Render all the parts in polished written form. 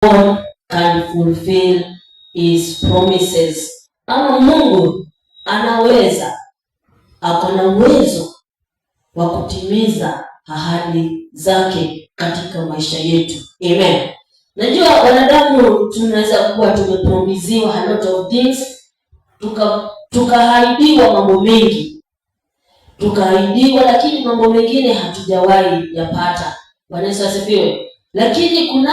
God can fulfill his promises. Ama Mungu anaweza, ako na uwezo wa kutimiza ahadi zake katika maisha yetu. Amen. Najua wanadamu tunaweza kuwa tumepromiziwa a lot of things, tukaahidiwa mambo mengi, lakini mambo mengine hatujawahi yapata. Bwana Yesu asifiwe. Lakini kuna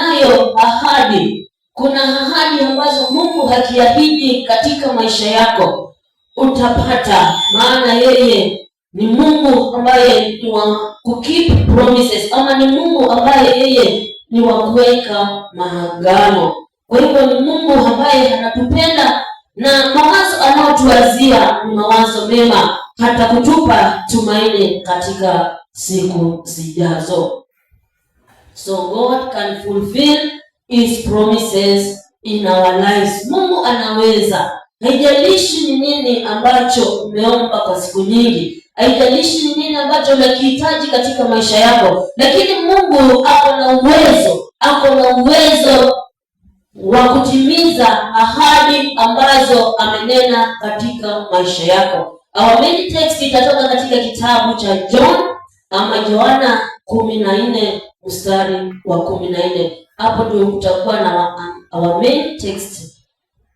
ahadi ambazo Mungu hakiahidi katika maisha yako utapata, maana yeye ni Mungu ambaye ni wa kukeep promises, ama ni Mungu ambaye yeye ni wa kuweka maagano. Kwa hivyo ni Mungu ambaye anatupenda na mawazo anayotuwazia ni mawazo mema, hata kutupa tumaini katika siku zijazo. So God can fulfill his promises in our lives. Mungu anaweza. Haijalishi ni nini ambacho umeomba kwa siku nyingi, haijalishi ni nini ambacho unakihitaji katika maisha yako, lakini Mungu ako na uwezo wa kutimiza ahadi ambazo amenena katika maisha yako. Our main text itatoka katika kitabu cha Yohana 14 mstari wa 14. Hapo ndio utakuwa na our main text.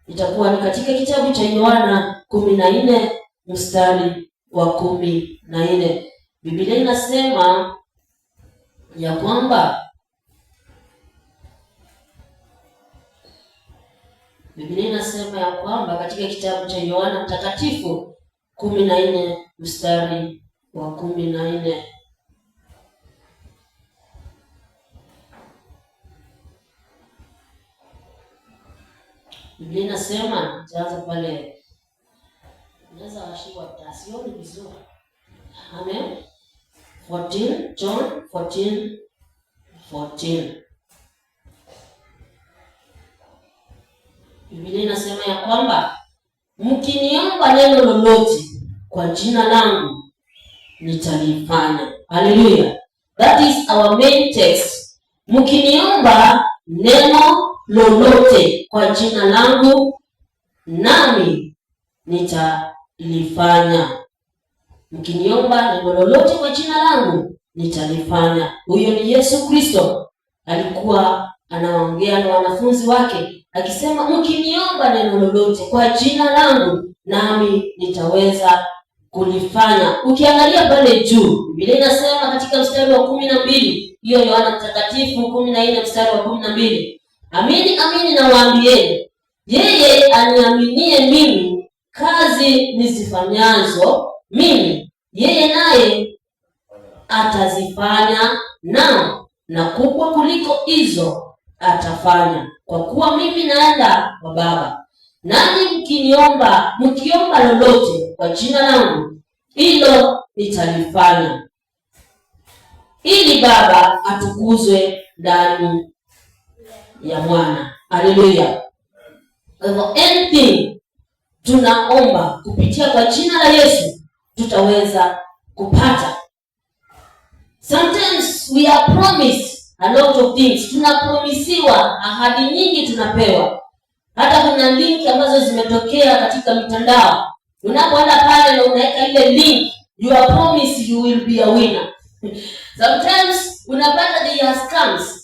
Itakuwa ni katika kitabu cha Yohana 14 mstari wa 14. Biblia inasema ya kwamba katika kitabu cha Yohana Mtakatifu 14 mstari wa 14. Biblia inasema, jaza pale, unaweza washiwa tasioni vizuri. Amen. 14, John 14. Biblia inasema ya kwamba mkiniomba neno lolote kwa jina langu nitalifanya. Hallelujah. That is our main text. Mkiniomba neno lolote kwa jina langu nami nitalifanya. Mkiniomba neno lolote kwa jina langu nitalifanya. Huyo ni Yesu Kristo. Alikuwa anaongea na wanafunzi wake akisema, mkiniomba neno lolote kwa jina langu nami nitaweza kulifanya. Ukiangalia pale juu, Biblia inasema katika mstari wa 12, hiyo Yohana Mtakatifu 14 mstari wa 12. Amini amini nawaambieni, yeye aniaminie mimi, kazi nizifanyazo mimi yeye naye atazifanya, na kubwa kuliko hizo atafanya, kwa kuwa mimi naenda kwa Baba. Nanyi mkiomba lolote kwa jina langu, hilo nitalifanya, ili Baba atukuzwe ndani ya Mwana. Haleluya. Anything tunaomba kupitia kwa jina la Yesu tutaweza kupata. Sometimes we are promised a lot of things. Tunapromisiwa ahadi nyingi, tunapewa. Hata kuna link ambazo zimetokea katika mitandao. Unapoenda pale na unaweka ile link, you are promised you will be a winner. Sometimes unapata the scams.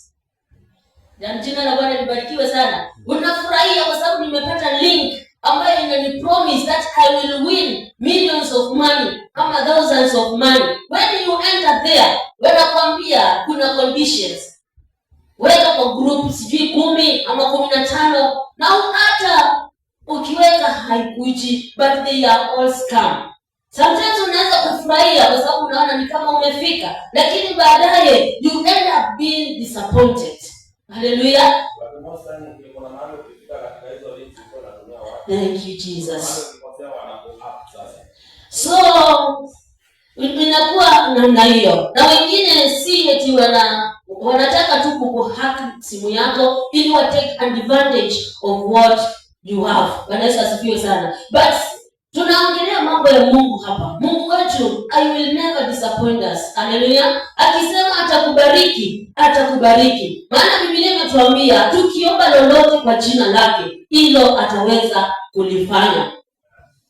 Jina la Bwana libarikiwe sana. Unafurahia kwa sababu nimepata link ambayo inani promise that I will win millions of money ama thousands of money. When you enter there, wanakuambia kuna conditions. Weka kwa group sijui 10 ama 15, na hata ukiweka haikuji, but they are all scam. Sometimes unaweza kufurahia kwa sababu unaona ni kama umefika, lakini baadaye you end up being disappointed. Hallelujah. Thank you Jesus. So inakuwa namna hiyo, na wengine si eti wanataka tu kuhack simu yako ili wa take advantage of what you have. Bwana Yesu asifiwe sana. But Tunaongelea mambo ya Mungu hapa. Mungu wetu, I will never disappoint us. Haleluya. Akisema atakubariki, atakubariki. Maana Biblia inatuambia tukiomba lolote kwa jina lake, hilo ataweza kulifanya.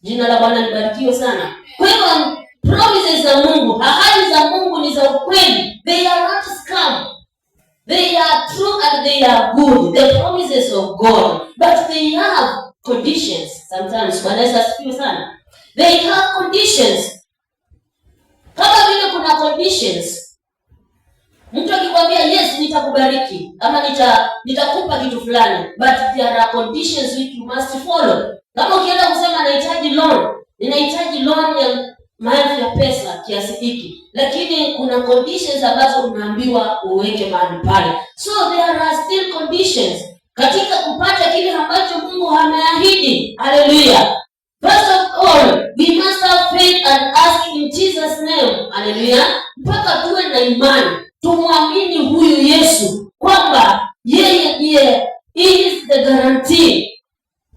Jina la Bwana libarikiwe sana. Kwa hiyo promises za Mungu, ahadi za Mungu ni za ukweli. They are not scam. They are true and they are good. The promises of God, but they have conditions. Sometimes wanaweza sikiwa sana. They have conditions. Kama vile kuna conditions. Mtu akikwambia yes nitakubariki ama nitakupa kitu fulani, but there are conditions which you must follow. Kama ukienda kusema ninahitaji loan ya mahali ya pesa kiasi hiki, lakini kuna conditions ambazo unaambiwa uweke mahali pale. So there are still conditions katika kupata kile ambacho Mungu ameahidi. Hallelujah. First of all, we must have faith and ask in Jesus name. Hallelujah. Mpaka tuwe na imani, tumwamini huyu Yesu kwamba yeye ndiye is the guarantee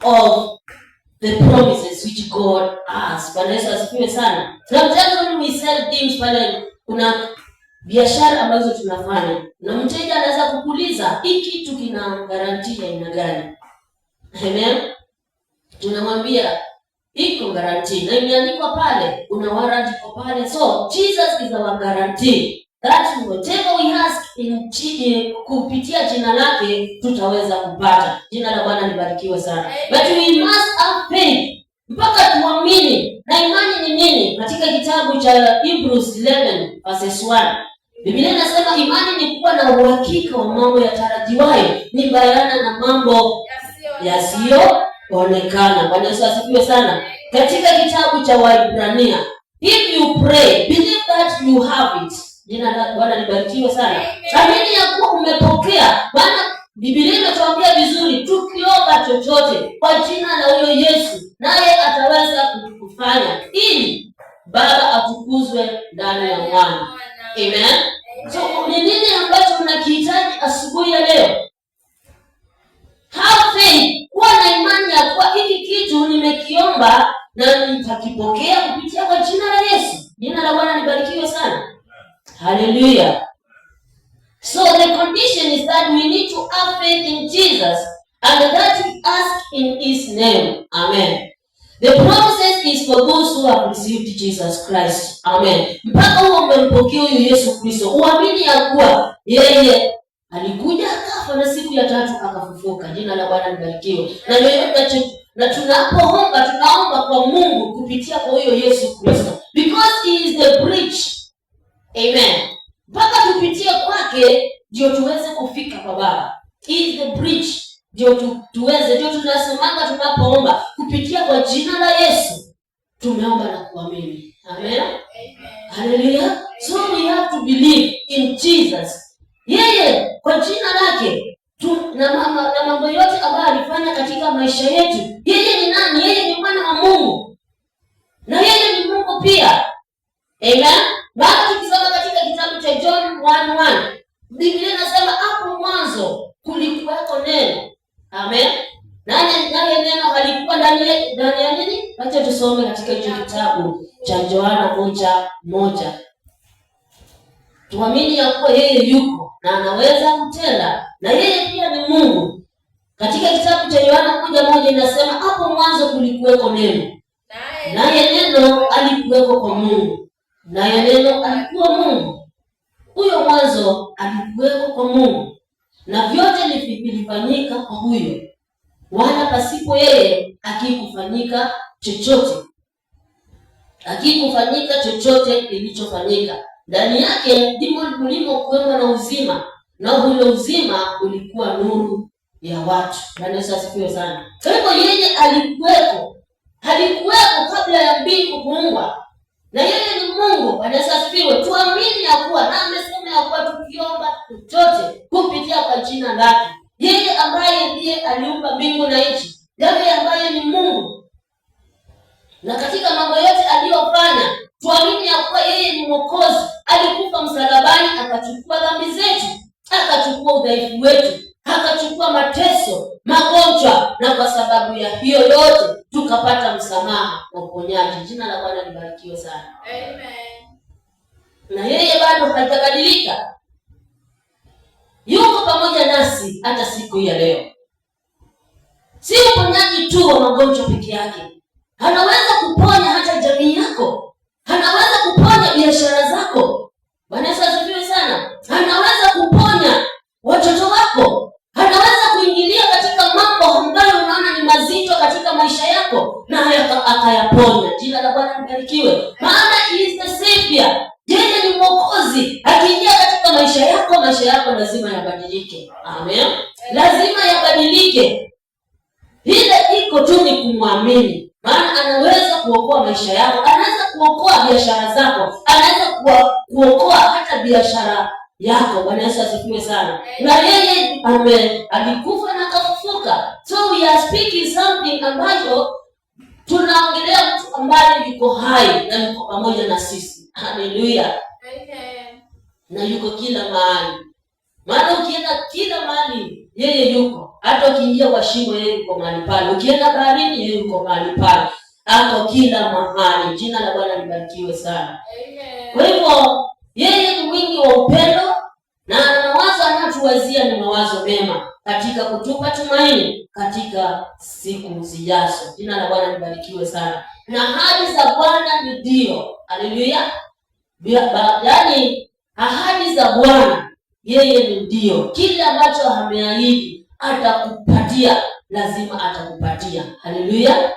of the promises which God has. Bwana Yesu asifiwe sana. Sometimes when we sell things, pale kuna biashara ambazo tunafanya na mteja anaweza kukuuliza hii kitu kina guarantee aina gani? Amen. Tunamwambia iko guarantee na imeandikwa pale, kuna warranty kwa pale. So Jesus is our guarantee that whatever we ask kupitia jina lake tutaweza kupata. Jina la Bwana libarikiwe sana. But we must have faith, mpaka tuamini. Na imani ni nini? Katika kitabu cha Hebrews 11 verses 1, Biblia inasema imani ni kuwa na uhakika wa mambo yatarajiwayo, ni bayana na mambo yasiyoonekana. Bwana Yesu asifiwe sana. Katika kitabu cha Waebrania, if you pray, believe that you have it. Jina la Bwana libarikiwe sana. Amini ya kuwa umepokea. Maana Biblia inatuambia vizuri, tukiomba chochote kwa jina la huyo Yesu, naye ataweza kufanya ili Baba atukuzwe ndani ya Mwana. Amen. So ni nini ambacho tunakihitaji asubuhi ya leo? Have faith, kuwa na imani ya kuwa hiki kitu nimekiomba na nitakipokea kupitia kwa jina la Yesu. Jina la Bwana libarikiwe sana. Hallelujah. So the condition is that we need to have faith in Jesus and that we ask in his name. Amen. The promises is for those who have received Jesus Christ. Amen. Mpaka huo umempokea huyu Yesu Kristo, uamini ya kuwa yeye alikuja akafa na siku ya tatu akafufuka. Jina la Bwana libarikiwe. Na tunapoomba tunaomba kwa Mungu kupitia kwa huyo Yesu Kristo, because he is the bridge. Amen. Mpaka tupitie kwake ndio tuweze kufika kwa Baba. He is the bridge. Ndio tunasemanga tunapoomba kupitia kwa jina la Yesu. Tumeomba na kuamini. Amen. Hallelujah. So we have to believe in Jesus. Yeye kwa jina lake na mambo yote ambayo alifanya katika maisha yetu. Yeye ni nani? Yeye ni mwana wa Mungu. Na yeye ni Mungu pia. Amen. Baada tukisoma katika kitabu cha John 1:1, Biblia inasema hapo mwanzo kulikuwako neno. Amen. Nani neno alikuwa ndani ya nini? Acha tusome katika hicho kitabu cha Yohana 1:1. Tuamini ya kuwa yeye yuko na anaweza kutenda na yeye pia ni Mungu. Katika kitabu cha Yohana 1:1 inasema hapo mwanzo kulikuwako neno. Naye neno alikuweko kwa Mungu. Naye neno alikuwa Mungu. Huyo mwanzo alikuweko kwa Mungu. Na vyote vilifanyika kwa huyo. Wala pasipo yeye hakikufanyika chochote. Hakikufanyika chochote kilichofanyika. Ndani yake ndimo mlimokuwa na uzima, na ule uzima ulikuwa nuru ya watu. Bwana Yesu asifiwe sana. Kwa hivyo yeye alikuweko kabla ya mbingu kuumbwa. Na yeye ni Mungu. Bwana Yesu asifiwe. Tuamini ya kuwa na amesema ya kuwa tukiomba chochote kupitia kwa jina lake. Yeye ambaye ndiye aliumba mbingu na nchi. Yeye ambaye ni Mungu. Na katika mambo yote aliyofanya, tuamini ya kuwa yeye ni Mwokozi. Alikufa msalabani akachukua dhambi zetu, akachukua udhaifu wetu, akachukua mateso, magonjwa, na kwa sababu ya hiyo yote tukapata msamaha na uponyaji. Jina la Bwana libarikiwe sana. Amen. Na yeye bado hatabadilika. Yuko pamoja nasi hata siku ya leo. Si uponyaji tu wa magonjwa peke yake. Anaweza kuponya hata jamii yako. Anaweza kuponya biashara zako. Bwana Yesu asifiwe sana. Anaweza kuponya watoto wako. Anaweza kuingilia katika mambo ambayo unaona ni mazito katika maisha yako na akayaponya. Jina la Bwana libarikiwe. Maana he is the savior. Yeye ni Mwokozi. Akiingia katika maisha yako lazima yabadilike. Amen. Lazima yabadilike. Ile iko tu ni kumwamini. Maana anaweza kuokoa maisha yako, anaweza kuokoa biashara zako, anaweza kuokoa hata biashara yako. Bwana Yesu asifiwe sana. Na yeye alikufa na akafufuka. So we are speaking something ambayo tunaongelea mtu ambaye yuko hai na yuko pamoja na sisi. Haleluya. Amen. Na yuko kila mahali. Maana ukienda kila mahali yeye yuko. Hata ukiingia kwa shimo yeye yuko mahali pale. Ukienda baharini yeye yuko mahali pale. Ako kila mahali. Jina la Bwana libarikiwe sana. Amen. Kwa hivyo yeye ni mwingi wa upendo na mawazo anayotuwazia ni mawazo mema katika kutupa tumaini katika siku zijazo. Jina la Bwana libarikiwe sana. Na ahadi za Bwana ni ndio. Haleluya. Yaani ahadi za Bwana yeye ni ndio. Kile ambacho ameahidi atakupatia, lazima atakupatia. Haleluya.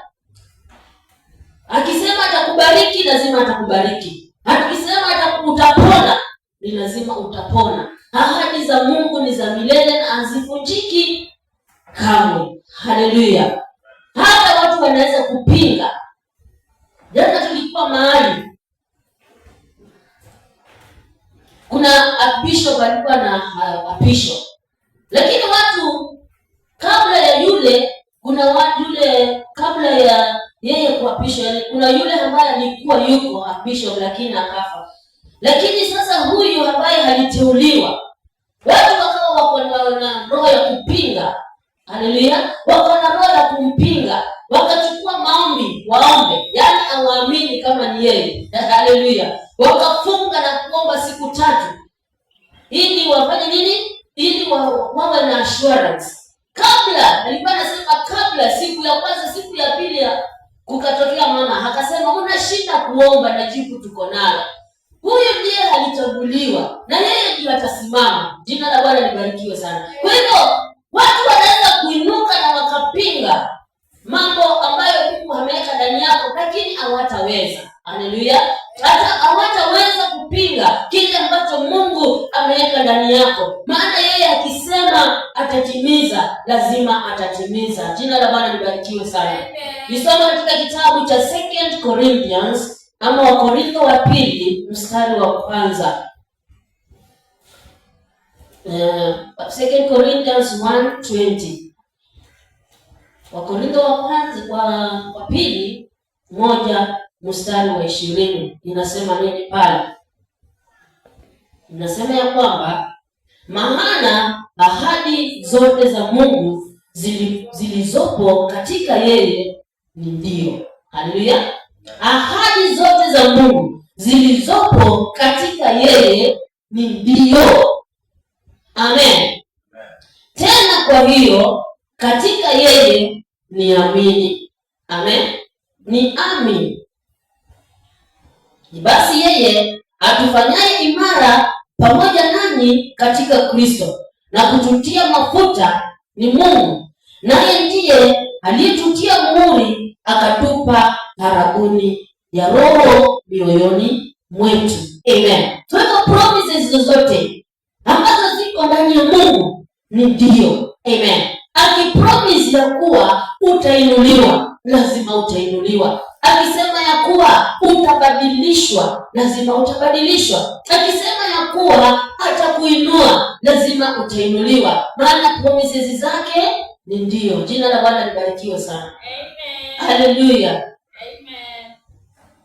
Akisema atakubariki, lazima atakubariki. Akisema utapona, ni lazima utapona. Ahadi za Mungu ni za milele na hazivunjiki kamwe. Haleluya. Hata watu wanaweza kupinga. Jana tulikuwa mahali kuna apisho, alikuwa na apisho, lakini watu kabla ya yule, kuna watu yule kabla ya yeye kuapishwa, yani kuna yule ambaye alikuwa yuko apisho lakini akafa. Lakini sasa huyu ambaye aliteuliwa, watu wakawa wako na roho ya kupinga. Haleluya. Wako na roho ya kumpinga, wakachukua maombi waombe, yani awaamini kama ni yeye. Haleluya. Wakafunga na kuomba siku 3 ili wafanye nini? Ili wawe na assurance. Kabla alikuwa anasema kabla siku ya kwanza, siku ya pili kukatokea mama akasema unashinda kuomba na jibu tuko nalo. Huyu ndiye alichaguliwa na yeye ndiye atasimama. Jina la Bwana libarikiwe sana. Kwa hivyo watu wanaweza kuinuka na wakapinga mambo ambayo Mungu ameweka ndani yako, lakini hawataweza. Haleluya. Hata hawataweza kupinga kile ambacho Mungu ameweka ndani yako. Maana yeye akisema atatimiza, lazima atatimiza. Jina la Bwana libarikiwe sana. Nisoma katika kitabu cha 2 Corinthians ama Wakorintho wa pili mstari wa kwanza. 2 Corinthians 1:20. Wakorintho wa kwanza wa pili 1 mstari wa 20. Inasema nini pale? Inasema ya kwamba maana ahadi zote za Mungu zilizopo katika yeye ni ndio. Haleluya. Ahadi zote za Mungu zilizopo katika yeye ni ndio. Amen. Tena kwa hiyo katika yeye ni amini. Amen. Ni amini. Basi yeye atufanyaye imara pamoja nanyi katika Kristo na kututia mafuta ni Mungu, naye ndiye aliyetutia muhuri akatupa haraguni ya Roho mioyoni mwetu. Amen. Tuweka promises zozote ambazo ziko ndani ya Mungu ni ndio. Amen. Akipromise ya kuwa utainuliwa, lazima utainuliwa. Akisema ya kuwa utabadilishwa, lazima utabadilishwa. Akisema ya kuwa atakuinua, lazima utainuliwa. Maana promises zake ni ndio. Jina la Bwana libarikiwe sana. Amen. Haleluya. Amen.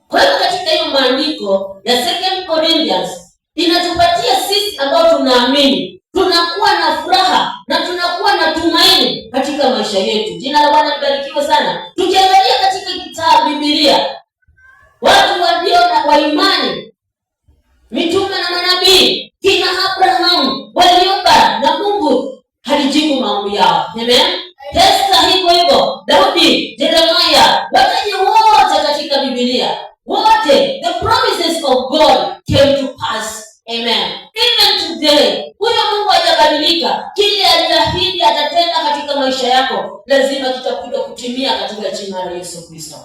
Kwa hiyo katika hiyo maandiko ya 2 Corinthians inatupatia sisi ambao tunaamini, tunakuwa na furaha na tunakuwa na tumaini katika maisha yetu. Jina la Bwana libarikiwe sana. Tukiangalia Biblia, watu walio wa imani, mitume na manabii, kina Abrahamu waliomba na Mungu alijibu maombi yao. Amen. Esther hivyo, Daudi, Jeremiah, wataje wote katika Biblia, wote the promises of God came to pass. Amen. Even today, huyo Mungu hajabadilika. Kile aliahidi atatenda katika maisha yako, lazima kitakuja kutimia katika jina la Yesu Kristo.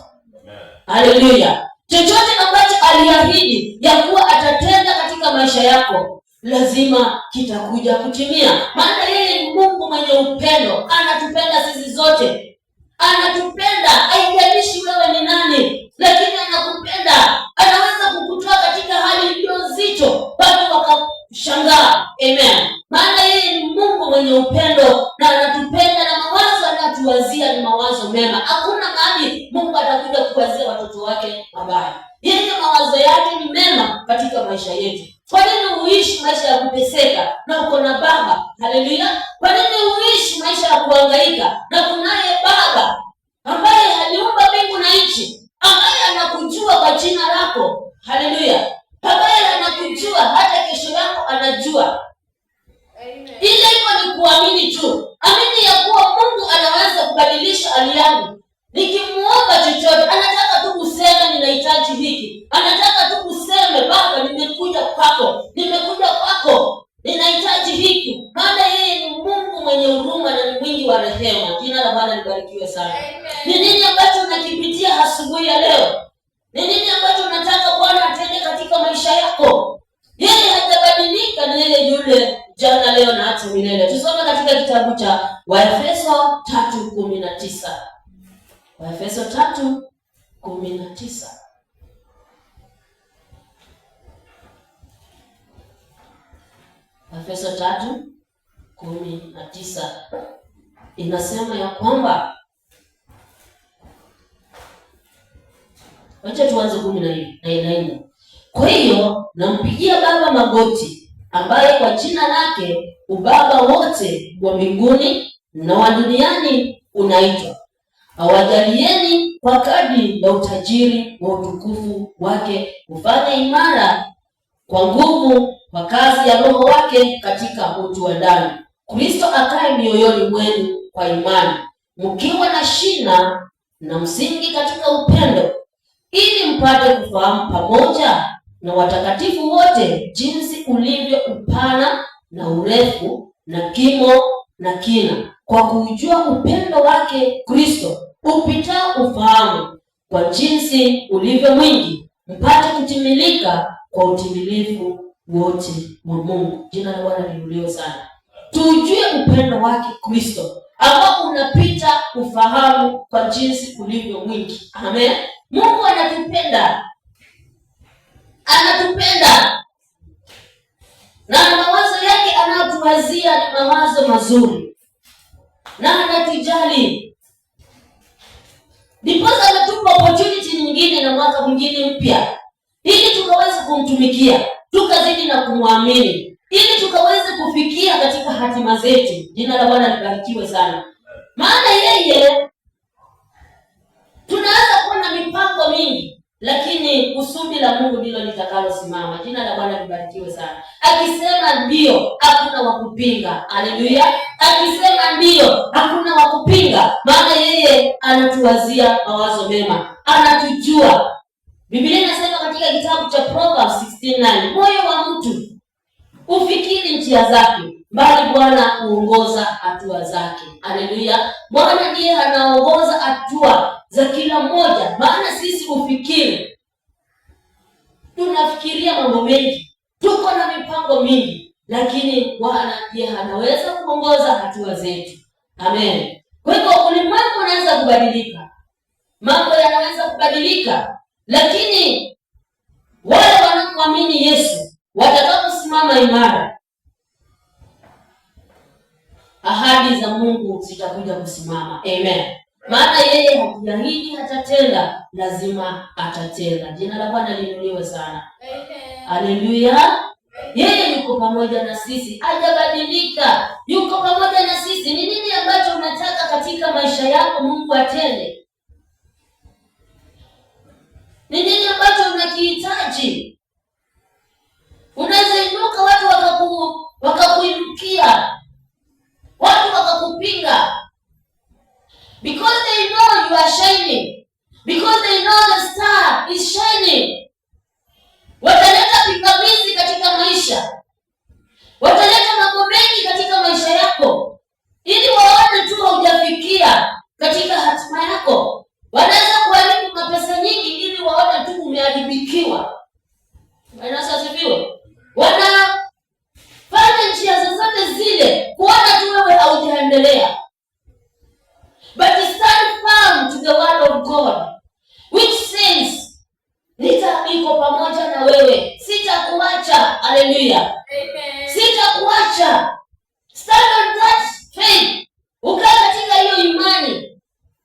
Haleluya. Chochote ambacho aliahidi ya kuwa atatenda katika maisha yako, lazima kitakuja kutimia. Maana yeye ni Mungu mwenye upendo, anatupenda sisi zote. Anatupenda, haijalishi wewe ni nani, lakini anakupenda. Anaweza kukutoa katika hali iliyo nzito, watu wakashangaa. Amen. Maana yeye ni Mungu mwenye upendo na anatupenda, na mawazo anatuwazia ni mawazo mema. Hakuna mahali Mungu atakuja kuwazia watoto wake mabaya. Yeye mawazo yake ni mema katika maisha yetu. Kwa nini uishi maisha ya kuteseka na uko na baba? Haleluya. Kwa nini uishi maisha ya kuhangaika na kunaye baba ambaye aliumba mbingu na nchi, ambaye anakujua kwa jina lako? Haleluya. Ambaye anakujua hata kesho yako anajua. Amen. Ile hivyo ni kuamini tu. Amini ya kuwa Mungu anaweza kubadilisha hali yangu. Nikimuomba chochote, anataka tu kusema ninahitaji hiki. Anataka tu kusema Baba, nimekuja kwako, ninahitaji hiki. Maana yeye ni Mungu mwenye huruma na ni mwingi wa rehema. Jina la Bwana libarikiwe sana. Ni nini ambacho unakipitia asubuhi ya leo? Ni nini ambacho unataka Bwana atende katika maisha yako? Yeye hajabadilika, ni yeye yule jana, leo na hata milele. Tusome katika kitabu cha Waefeso 3:19. Waefeso 3:19. Waefeso 3:19 inasema ya kwamba, wacha tuanze 14. Kwa hiyo nampigia Baba magoti, ambaye kwa jina lake ubaba wote wa mbinguni na wa duniani unaitwa, awajalieni kwa kadri ya utajiri wa utukufu wake kufanya imara kwa nguvu kwa kazi ya Roho wake katika utu wa ndani, Kristo akae mioyoni mwenu kwa imani, mkiwa na shina na msingi katika upendo, ili mpate kufahamu pamoja na watakatifu wote jinsi ulivyo upana na urefu na kimo na kina, kwa kujua upendo wake Kristo upitao ufahamu, kwa jinsi ulivyo mwingi, mpate kutimilika kwa utimilifu wote wa Mungu. Jina la Bwana liinuliwe sana. Tujue upendo wake Kristo ambao unapita ufahamu, kwa jinsi ulivyo mwingi. Amen. Mungu anatupenda na mawazo yake anayotuwazia ni mawazo mazuri, na anatujali. Ndipo anatupa opportunity nyingine na mwaka mwingine mpya, ili tukaweze kumtumikia, tukazidi na kumwamini, ili tukaweze kufikia katika hatima zetu. Jina la Bwana libarikiwe sana. Maana yeye, tunaweza kuwa na mipango mingi, lakini kusudi la Mungu ndilo litakalosimama. Jina la Bwana libarikiwe sana. Akisema ndio, hakuna wa kupinga. Haleluya. Akisema ndio, hakuna wa kupinga, maana yeye anatuwazia mawazo mema, anatujua. Biblia inasema katika kitabu cha Proverbs 16:9, moyo wa mtu ufikiri njia zake, bali Bwana huongoza hatua zake. Haleluya. Bwana ndiye anaongoza hatua za kila mmoja. Maana sisi ufikiri, tunafikiria mambo mengi, tuko na mipango mingi, lakini Bwana ndiye anaweza kuongoza hatua zetu. Amen. Kwa hivyo ulimwengu unaweza kubadilika, mambo yanaweza kubadilika, lakini wale wanaoamini Yesu watakaposimama imara, ahadi za Mungu zitakuja kusimama. Amen. Maana yeye hakiahidi hatatenda, lazima atatenda. Jina la Bwana liinuliwe sana. Haleluya. Yeye yuko pamoja na sisi, hajabadilika, yuko pamoja na sisi. Ni nini ambacho unataka katika maisha yako Mungu atende? Ni nini ambacho unakihitaji? Unaweza inuka watu wakakuinukia, watu wakakupinga, because they know you are shining, because they know the star is shining. Wataleta pingamizi katika maisha, wataleta mambo mengi katika maisha yako, ili waone tu haujafikia katika hatima yako. Wanaweza kuharibu mapesa nyingi ili waone tu umeharibikiwa. Wanasifiwe. Wanafanya njia zozote zile kuona tu wewe haujaendelea. But stand firm to the word of God, which says, niko pamoja na wewe, sitakuacha. Haleluya. Amen. Sitakuacha. Stand on that faith. Ukaa katika hiyo imani,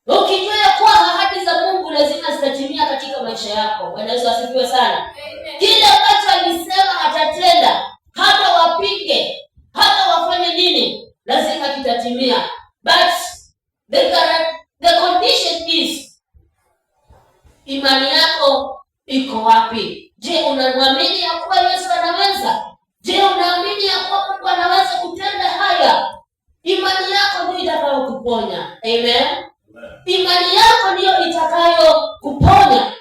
ukijua ya kuwa ahadi za Mungu lazima zitatimia katika maisha yako. Bwana Yesu asifiwe sana. Amen. Kile ambacho alisema atatenda, hata wapinge, hata wafanye nini, lazima kitatimia. But the condition is, imani yako iko wapi? Je, unamwamini ya kuwa Yesu anaweza? Je, unaamini ya kuwa Mungu anaweza kutenda haya? Imani yako ndio itakayokuponya. Amen. Imani yako ndio itakayokuponya.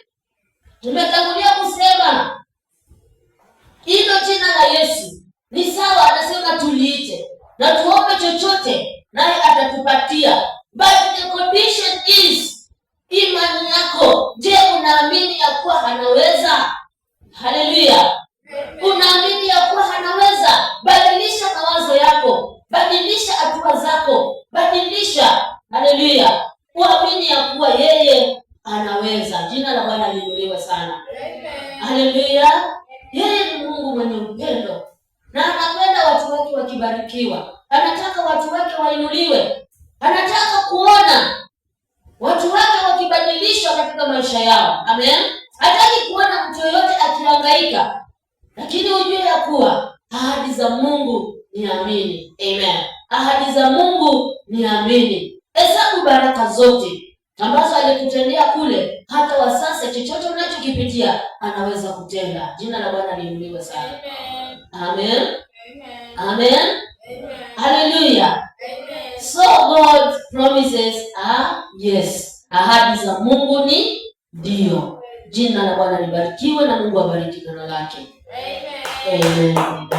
Tumetangulia kusema hilo jina la Yesu ni sawa, anasema tuliite na tuombe chochote naye atatupatia. But the condition is imani yako. Je, unaamini ya kuwa anaweza? Haleluya. Unaamini ya kuwa anaweza? Badilisha mawazo yako, badilisha hatua zako, badilisha. Haleluya. Uamini ya kuwa yeye anaweza. Jina la Bwana liinuliwe sana. Haleluya. Yeye ni Mungu mwenye upendo na anapenda watu wake wakibarikiwa. Anataka watu wake wainuliwe. Anataka kuona watu wake wakibadilishwa katika maisha yao. Amen. Hataki kuona mtu yoyote akihangaika. Lakini ujue ya kuwa ahadi za Mungu ni amini. Amen. Ahadi za Mungu ni amini. Hesabu baraka zote ambazo alikutendea kule, hata wa sasa chochote unachokipitia anaweza kutenda. Jina la Bwana liinuliwe sana. Amen. Amen. Amen. Hallelujah. So God promises yes. Ahadi za Mungu ni ndio. Jina la Bwana libarikiwe na Mungu abariki neno lake. Amen. Amen.